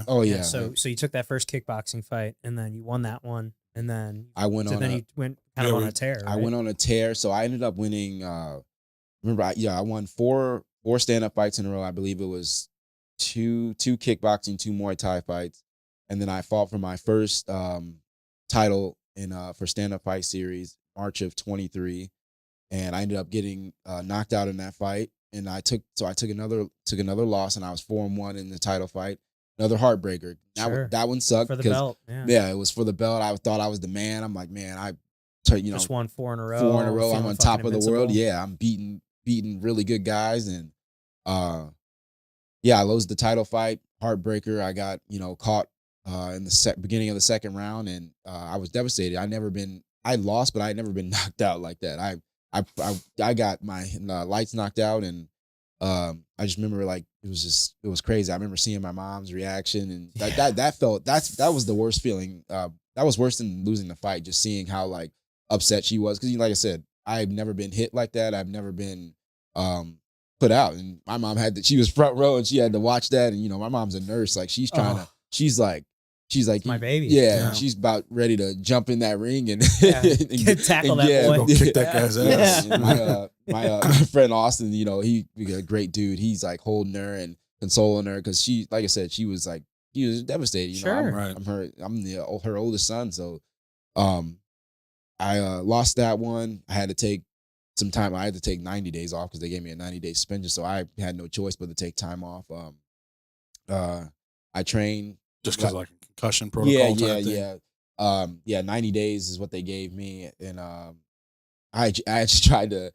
Oh yeah. So you took that first kickboxing fight, and then you won that one, and then I went on. you went kind of on a tear. Right? I went on a tear, so I ended up winning. Remember, I won four stand up fights in a row. I believe it was two kickboxing, two Muay Thai fights, and then I fought for my first title in for stand up fight series March of 23, and I ended up getting knocked out in that fight. And I took another loss, and I was 4-1 in the title fight. Another heartbreaker. That one sucked for the belt. Yeah, it was for the belt. I thought I was the man. I'm like, man, just won 4 in a row. 4 in a row. I'm on top of the world. Yeah, I'm beating really good guys, and I lost the title fight. Heartbreaker. I got caught in the beginning of the second round, and I was devastated. I lost, but I had never been knocked out like that. I got my lights knocked out, and I just remember like it was crazy. I remember seeing my mom's reaction, and that was the worst feeling. That was worse than losing the fight. Just seeing how like upset she was, because like I said, I've never been hit like that. I've never been put out, and my mom she was front row, and she had to watch that. And my mom's a nurse, like she's trying to. She's like my baby. Yeah, she's about ready to jump in that ring and, tackle that boy. Go kick that guy's ass. Yeah. My friend Austin, he's a great dude. He's like holding her and consoling her, because she, like I said, she was devastated. Sure. I'm her oldest son, so I lost that one. I had to take some time. I had to take 90 days off because they gave me a 90-day suspension, so I had no choice but to take time off. I trained. Just because like a concussion protocol type thing? 90 days is what they gave me. And I just tried to,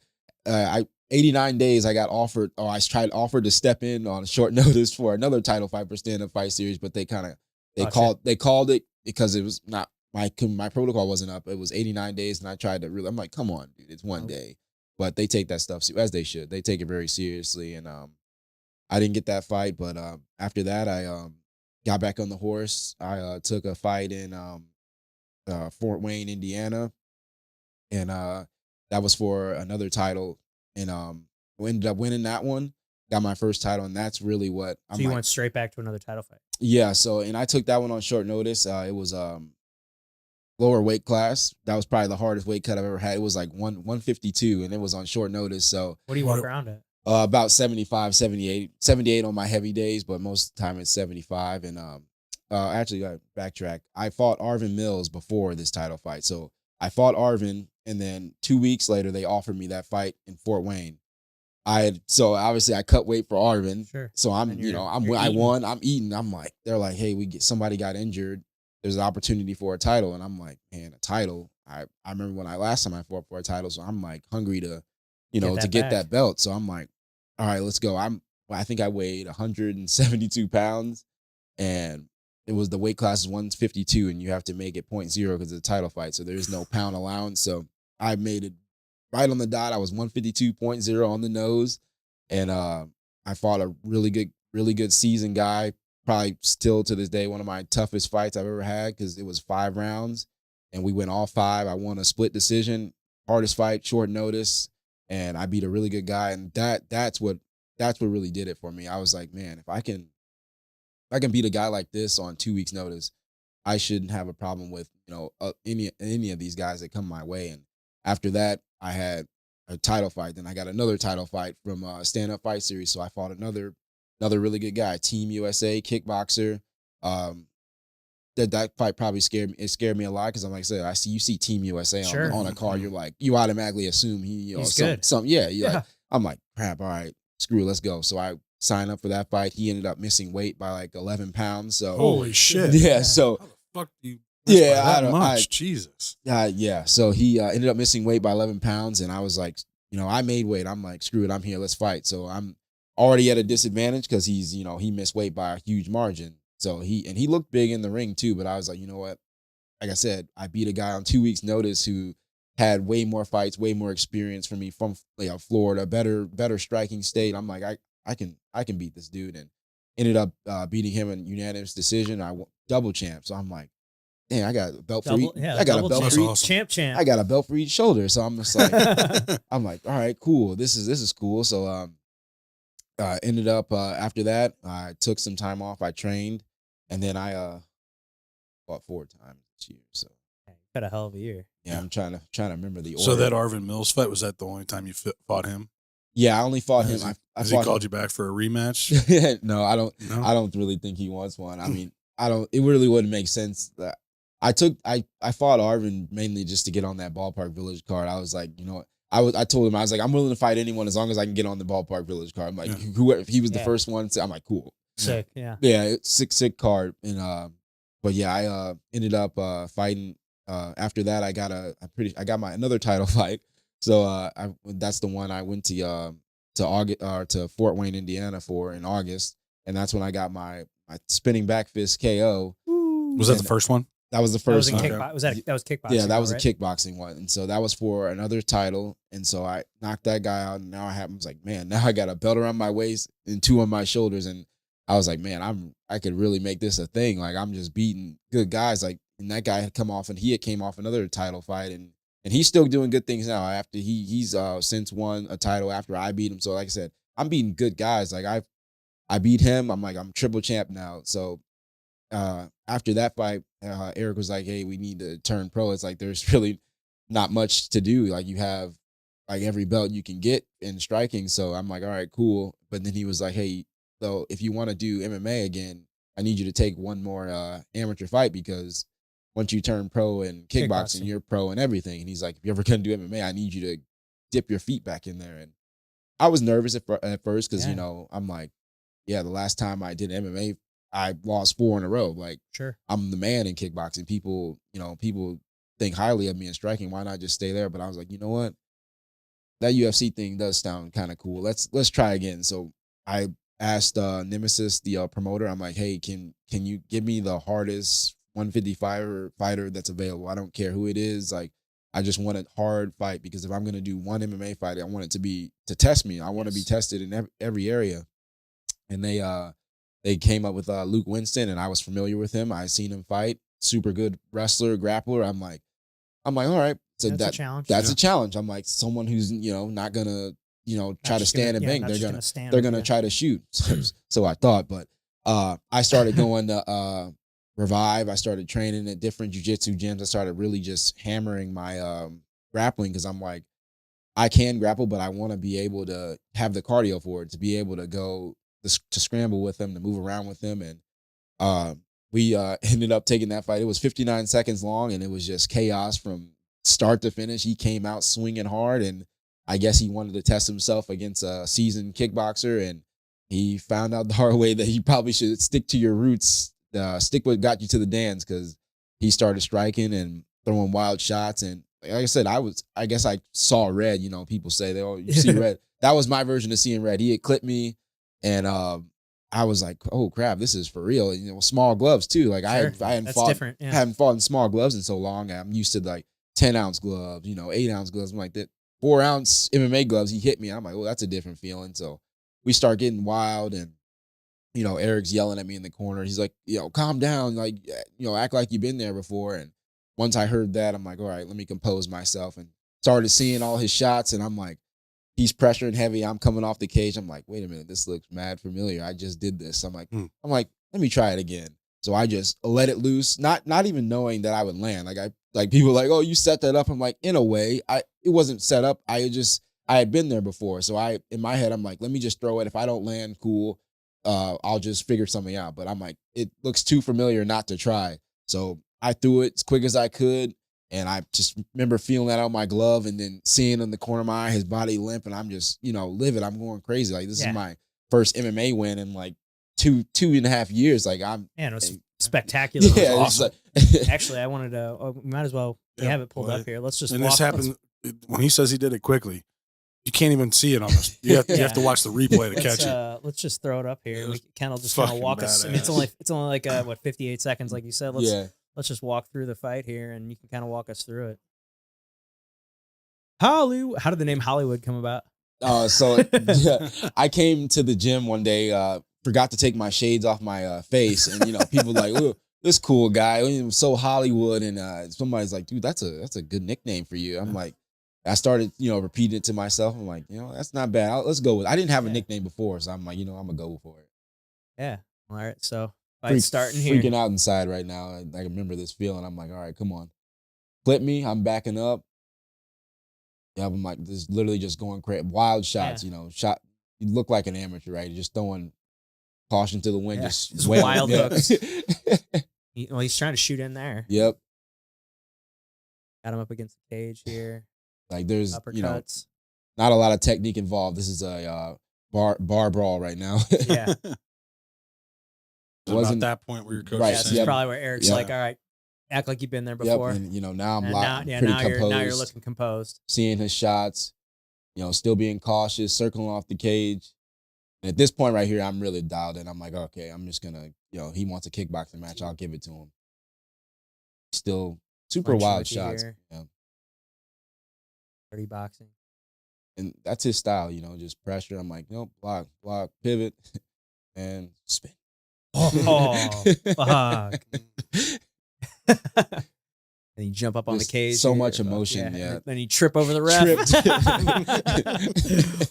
89 days I got offered, or I offered to step in on a short notice for another title fight for stand-up fight series, but they called it, because it was not, my protocol wasn't up. It was 89 days, and I tried to I'm like, come on, dude, it's one day. But they take that stuff, as they should. They take it very seriously, and I didn't get that fight, but after that, I got back on the horse. I took a fight in Fort Wayne, Indiana, and that was for another title. And we ended up winning that one. Got my first title, and that's really what. So you went straight back to another title fight. Yeah. So, and I took that one on short notice. It was lower weight class. That was probably the hardest weight cut I've ever had. It was like 152, and it was on short notice. So what do you walk around at? About 75, 78 on my heavy days, but most of the time it's 75. And actually, I backtrack. I fought Arvin Mills before this title fight. So I fought Arvin, and then 2 weeks later, they offered me that fight in Fort Wayne. So obviously I cut weight for Arvin. Sure. So I won. I'm eating. I'm like, they're like, hey, somebody got injured. There's an opportunity for a title. And I'm like, man, a title. I remember when last time I fought for a title. So I'm like hungry to, get that belt. So I'm like, all right, let's go. I think I weighed 172 pounds, and it was the weight class is 152, and you have to make it 0.0 because it's a title fight. So there's no pound allowance. So I made it right on the dot. I was 152.0 on the nose, and I fought a really good seasoned guy. Probably still to this day one of my toughest fights I've ever had, because it was 5 rounds, and we went all 5. I won a split decision, hardest fight, short notice. And I beat a really good guy, and that's what really did it for me. I was like, man, if I can beat a guy like this on 2 weeks' notice, I shouldn't have a problem with any of these guys that come my way. And after that, I had a title fight. Then I got another title fight from a stand-up fight series. So I fought another really good guy, Team USA kickboxer. That fight probably scared me a lot, because I'm like I said, you see Team USA on a card, you're like, you automatically assume he's good. I'm like, crap, all right, screw it, let's go. So I signed up for that fight. He ended up missing weight by like 11 pounds. So holy shit. Yeah. So how the fuck do you Jesus. Yeah. So he ended up missing weight by 11 pounds, and I was like, I made weight. I'm like, screw it, I'm here, let's fight. So I'm already at a disadvantage because he's, he missed weight by a huge margin. So he looked big in the ring too, but I was like, you know what? Like I said, I beat a guy on 2 weeks' notice who had way more fights, way more experience from me, from Florida, better striking state. I'm like, I can beat this dude, and ended up beating him in unanimous decision. I won double champ. So I'm like, damn, I got a belt for each. I got a belt for each. Champ. I got a belt for each shoulder. So I'm just like, I'm like, all right, cool. This is cool. So ended up after that, I took some time off. I trained. And then I fought 4 times this year. So you had a hell of a year. yeah, I'm trying to remember the order. So that Arvin Mills fight, was that the only time you fought him? Yeah, I only fought him. Has he called you back for a rematch? No, I don't. No? I don't really think he wants one. I mean, I don't. It really wouldn't make sense that I fought Arvin mainly just to get on that Ballpark Village card. I was like, you know what? I told him, I was like, I'm willing to fight anyone as long as I can get on the Ballpark Village card. I'm like, whoever, if he was the first one, I'm like, cool. Sick, yeah. Yeah, it's sick card. And but yeah, I ended up fighting. After that, I got my another title fight. So that's the one I went to Fort Wayne, Indiana for in August, and that's when I got my spinning back fist KO. Was that the first one? That was the first one. That was kickboxing. Yeah, that was a kickboxing one, and so that was for another title, and so I knocked that guy out, and now I was like, man, now I got a belt around my waist and 2 on my shoulders, and I was like, man, I could really make this a thing. Like, I'm just beating good guys. Like, and that guy had came off another title fight, and he's still doing good things now. After he's since won a title after I beat him. So like I said, I'm beating good guys. Like I beat him. I'm triple champ now. So after that fight, Eric was like, hey, we need to turn pro. It's like there's really not much to do. Like, you have like every belt you can get in striking. So I'm like, all right, cool. But then he was like, hey, so if you want to do MMA again, I need you to take one more amateur fight, because once you turn pro in kickboxing, you're pro in everything. And he's like, if you're ever going to do MMA, I need you to dip your feet back in there. And I was nervous at first because, I'm like, yeah, the last time I did MMA, I lost 4 in a row. Like, sure, I'm the man in kickboxing. People think highly of me in striking. Why not just stay there? But I was like, you know what? That UFC thing does sound kind of cool. Let's try again. So I asked Nemesis, the promoter, I'm like, hey, can you give me the hardest 155 fighter that's available? I don't care who it is. Like, I just want a hard fight, because if I'm going to do one MMA fight, I want it to test me. I want to be tested in every area. And they came up with Luke Winston, and I was familiar with him. I seen him fight. Super good wrestler, grappler. I'm like, all right. So that's a challenge. That's a challenge. I'm like, someone who's, not gonna, try to stand and bang. They're gonna try to shoot. So I thought, but I started going to Revive. I started training at different jiu-jitsu gyms. I started really just hammering my grappling, because I'm like, I can grapple, but I want to be able to have the cardio for it, to be able to go to scramble with them, to move around with them. And we ended up taking that fight. It was 59 seconds long, and it was just chaos from start to finish. He came out swinging hard, and I guess he wanted to test himself against a seasoned kickboxer, and he found out the hard way that he probably should stick to your roots, stick what got you to the dance, because he started striking and throwing wild shots. And like I said, I guess I saw red. People say, you see red. That was my version of seeing red. He had clipped me, and I was like, oh crap, this is for real. Small gloves too. Like, sure. I hadn't fought in small gloves in so long. I'm used to like 10-ounce gloves, 8-ounce gloves. I'm like, that 4-ounce MMA gloves, he hit me. I'm like, well, that's a different feeling. So we start getting wild, and Eric's yelling at me in the corner. He's like, calm down, like, act like you've been there before. And once I heard that, I'm like, all right, let me compose myself, and started seeing all his shots. And I'm like, he's pressuring heavy. I'm coming off the cage. I'm like, wait a minute, this looks mad familiar. I just did this. I'm like, let me try it again. So I just let it loose, not even knowing that I would land. Like people are like, oh, you set that up. I'm like, in a way, it wasn't set up. I had been there before. So in my head, I'm like, let me just throw it. If I don't land, cool. I'll just figure something out. But I'm like, it looks too familiar not to try. So I threw it as quick as I could. And I just remember feeling that on my glove, and then seeing in the corner of my eye his body limp, and I'm just, livid. I'm going crazy. Like, this is my first MMA win in like two and a half years. Like, it was spectacular. Yeah, it was awesome. Actually, I wanted to. We might as well. We have it pulled up here. Let's just. And this happened when he says he did it quickly. You can't even see it on this. You have to watch the replay to catch it. Let's just throw it up here. Kendall just kind of walk us. I mean, it's only like 58 seconds, like you said. Let's just walk through the fight here, and you can kind of walk us through it. Hollywood. How did the name Hollywood come about? I came to the gym one day, forgot to take my shades off my face, and people were like, "Ooh, this cool guy, so Hollywood." And somebody's like, "Dude, that's a good nickname for you." I'm like, I started repeating it to myself. I'm like, that's not bad. Let's go with it. I didn't have a nickname before, so I'm like, I'm gonna go for it. Yeah. All right. So Fight starting here. Freaking out inside right now. I remember this feeling. I'm like, all right, come on. Clip me. I'm backing up. Yeah, I'm like, this is literally just going crazy. Wild shots, you look like an amateur, right? Just throwing caution to the wind. Just wild hooks. He's trying to shoot in there. Yep. Got him up against the cage here. Like there's, uppercuts. Not a lot of technique involved. This is a bar brawl right now. Yeah. Wasn't that point where your coach right. That's probably where Eric's like, all right, act like you've been there before. Yep. And now I'm locked. Now you're looking composed. Seeing his shots, still being cautious, circling off the cage. And at this point right here, I'm really dialed in. I'm like, okay, I'm just gonna, he wants a kickboxing match, I'll give it to him. Still super wild shots. Yeah. Dirty boxing. And that's his style, just pressure. I'm like, nope, block, pivot, and spin. Oh, fuck. And you jump up on the cage. So much emotion, yeah. Then you trip over the ref.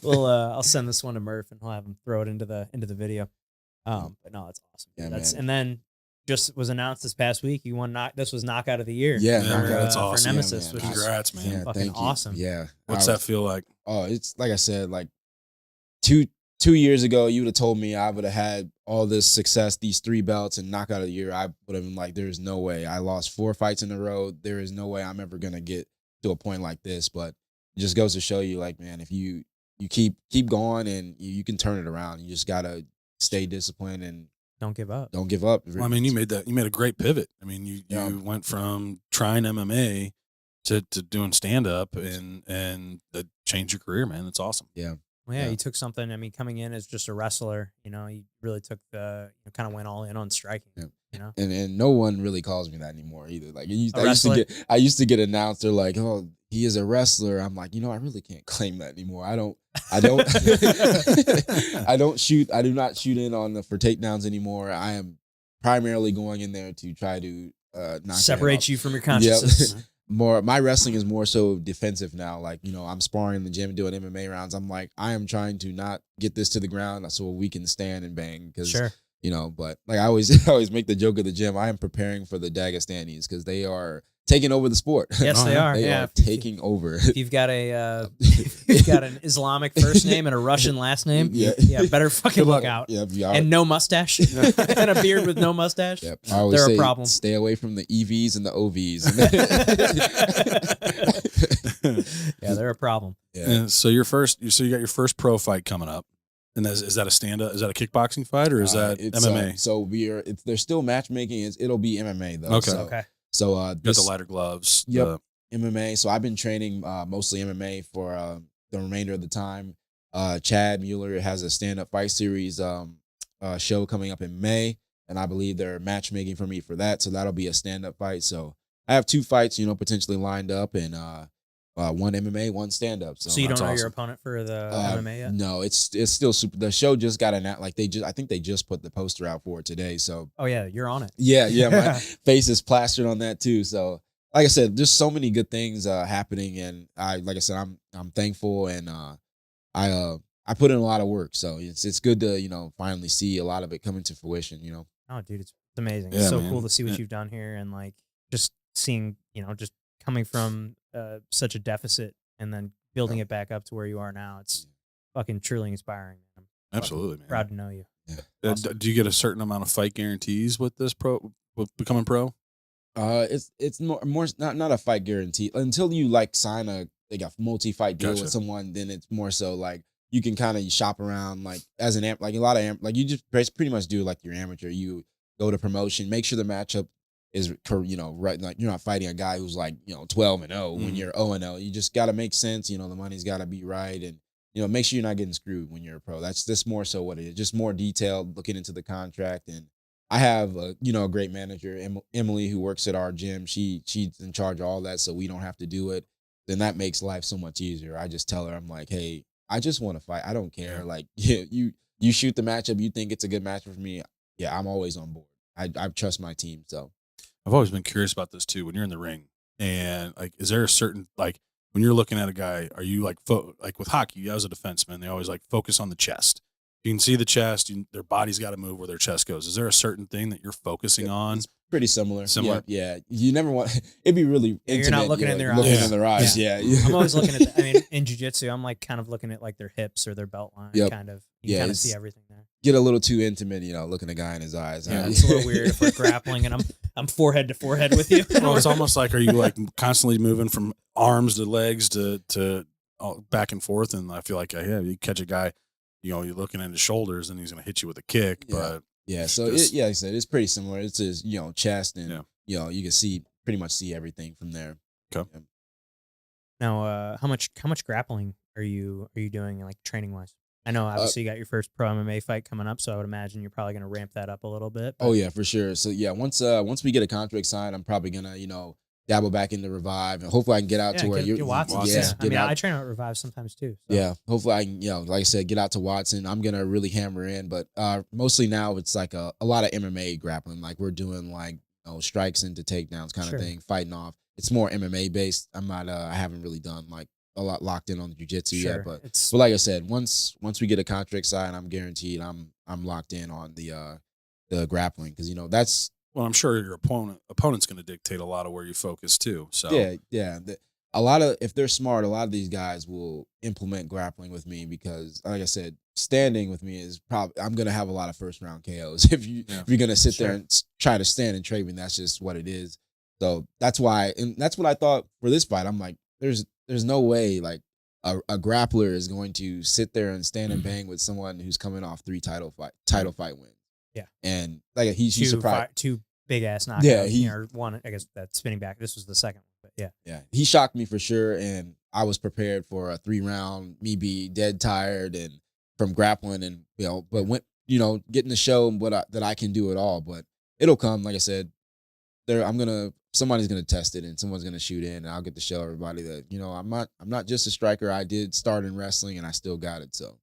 I'll send this one to Murph and he'll have him throw it into the video. But no, it's awesome. Yeah, man. And then just was announced this past week. You won. This was knockout of the year. Yeah, that's awesome. For Nemesis, which congrats, man. Yeah, fucking awesome. Yeah. What's that feel like? Oh, it's like I said, like 2 years ago, you would have told me I would have had all this success, these 3 belts and knockout of the year. I would have been like, there's no way. I lost 4 fights in a row. There is no way I'm ever gonna get to a point like this. But it just goes to show you, like, man, if you keep going and you can turn it around. You just gotta stay disciplined and don't give up. Don't give up. Well, I mean, you made a great pivot. I mean, you went from trying MMA to doing stand up and that changed your career, man. That's awesome. Yeah. Well, yeah, you took something. I mean, coming in as just a wrestler, you really took kind of went all in on striking. Yeah. And no one really calls me that anymore either. Like I used to get announced. They're like, oh, he is a wrestler. I'm like, I really can't claim that anymore. I don't I do not shoot in for takedowns anymore. I am primarily going in there to try to separate you from your consciousness. Yep. My wrestling is more so defensive now. Like, I'm sparring in the gym doing MMA rounds. I'm like, I am trying to not get this to the ground so we can stand and bang. Because, but like I always make the joke of the gym. I am preparing for the Dagestanis because they are taking over the sport. Yes, they are. They are taking over. If you've got an Islamic first name and a Russian last name, better fucking look out. And no mustache and a beard with no mustache. Yep. I always say, a problem. Stay away from the EVs and the OVs. Yeah, they're a problem. Yeah. And so you got your first pro fight coming up. And is that a stand-up? Is that a kickboxing fight or is that MMA? So there's still matchmaking. It'll be MMA though. Okay. So got the lighter gloves. Yep. MMA. So I've been training mostly MMA for the remainder of the time. Chad Mueller has a stand-up fight series show coming up in May, and I believe they're matchmaking for me for that. So that'll be a stand-up fight. So I have 2 fights, potentially lined up, and one MMA, one stand-up. So you don't know your opponent for the MMA yet? No, it's still super. The show just got announced. Like I think they just put the poster out for it today. So you're on it. Yeah, my face is plastered on that too. So like I said, there's so many good things happening, and like I said, I'm thankful, and I put in a lot of work. So it's good to finally see a lot of it coming to fruition. Oh, dude, it's amazing. Yeah, it's so cool to see what you've done here, and like just seeing just coming from such a deficit and then building it back up to where you are now. It's fucking truly inspiring. I'm absolutely, man. Proud to know you. Yeah. Awesome. Do you get a certain amount of fight guarantees with this with becoming pro? It's more not a fight guarantee until you sign a multi-fight deal with someone. Then it's more so like you can kind of shop around like as a lot of you just pretty much do like your amateur. You go to promotion, make sure the matchup is right. Like you're not fighting a guy who's 12-0 when you're 0-0. You just got to make sense. The money's got to be right, and make sure you're not getting screwed when you're a pro. That's more so what it is. Just more detailed, looking into the contract. And I have a great manager, Emily, who works at our gym. She's in charge of all that, so we don't have to do it. Then that makes life so much easier. I just tell her, I'm like, hey, I just want to fight. I don't care. Like, you shoot the matchup. You think it's a good match for me. Yeah, I'm always on board. I trust my team. So I've always been curious about this too. When you're in the ring, and is there a certain when you're looking at a guy, are you like with hockey as a defenseman, they always focus on the chest. you can see the chest, their body's got to move where their chest goes. Is there a certain thing that you're focusing on? It's pretty similar. Similar? Yeah. You never want, it'd be really intimate. You're not looking in their eyes. Looking in their eyes, yeah. I'm always looking at, I mean, in jiu-jitsu, I'm like kind of looking at like their hips or their belt line, kind of. You kind of see everything there. Get a little too intimate, looking a guy in his eyes. Yeah, it's a little weird if we're grappling and I'm forehead to forehead with you. Well, it's almost like, are you like constantly moving from arms to legs to back and forth? And I feel like, you catch a guy, you're looking at his shoulders and he's going to hit you with a kick. But so like I said, it's pretty similar. It's his, chest and, you can pretty much see everything from there. Okay. Yeah. Now, how much grappling are you doing, like, training wise? I know obviously you got your first pro MMA fight coming up, so I would imagine you're probably going to ramp that up a little bit. Oh yeah, for sure. So yeah, once we get a contract signed, I'm probably gonna dabble back into Revive, and hopefully I can get out to where you're Watson. Yeah, I mean, I train at Revive sometimes too. So. Yeah, hopefully I can like I said, get out to Watson. I'm gonna really hammer in, but mostly now it's like a lot of MMA grappling. Like we're doing like strikes into takedowns kind of thing, fighting off. It's more MMA based. I'm not. I haven't really done like a lot locked in on the jiu-jitsu yet, but like I said, once we get a contract signed, I'm guaranteed I'm locked in on the grappling because that's. Well, I'm sure your opponent's going to dictate a lot of where you focus too. So yeah. A lot of, if they're smart, a lot of these guys will implement grappling with me because, like I said, standing with me is probably I'm going to have a lot of first round KOs if you're going to sit there and try to stand and trade me. That's just what it is. So that's why, and that's what I thought for this fight. I'm like, there's no way like a grappler is going to sit there and stand and bang with someone who's coming off 3 title fight wins. Yeah, and like he's surprised. 2 big ass knockouts. Yeah, or one. I guess that spinning back. This was the second one, but yeah, he shocked me for sure, and I was prepared for a 3-round, me be dead tired and from grappling, and but went getting to show that I can do it all. But it'll come, like I said. Somebody's gonna test it, and someone's gonna shoot in, and I'll get to show everybody that I'm not just a striker. I did start in wrestling, and I still got it. So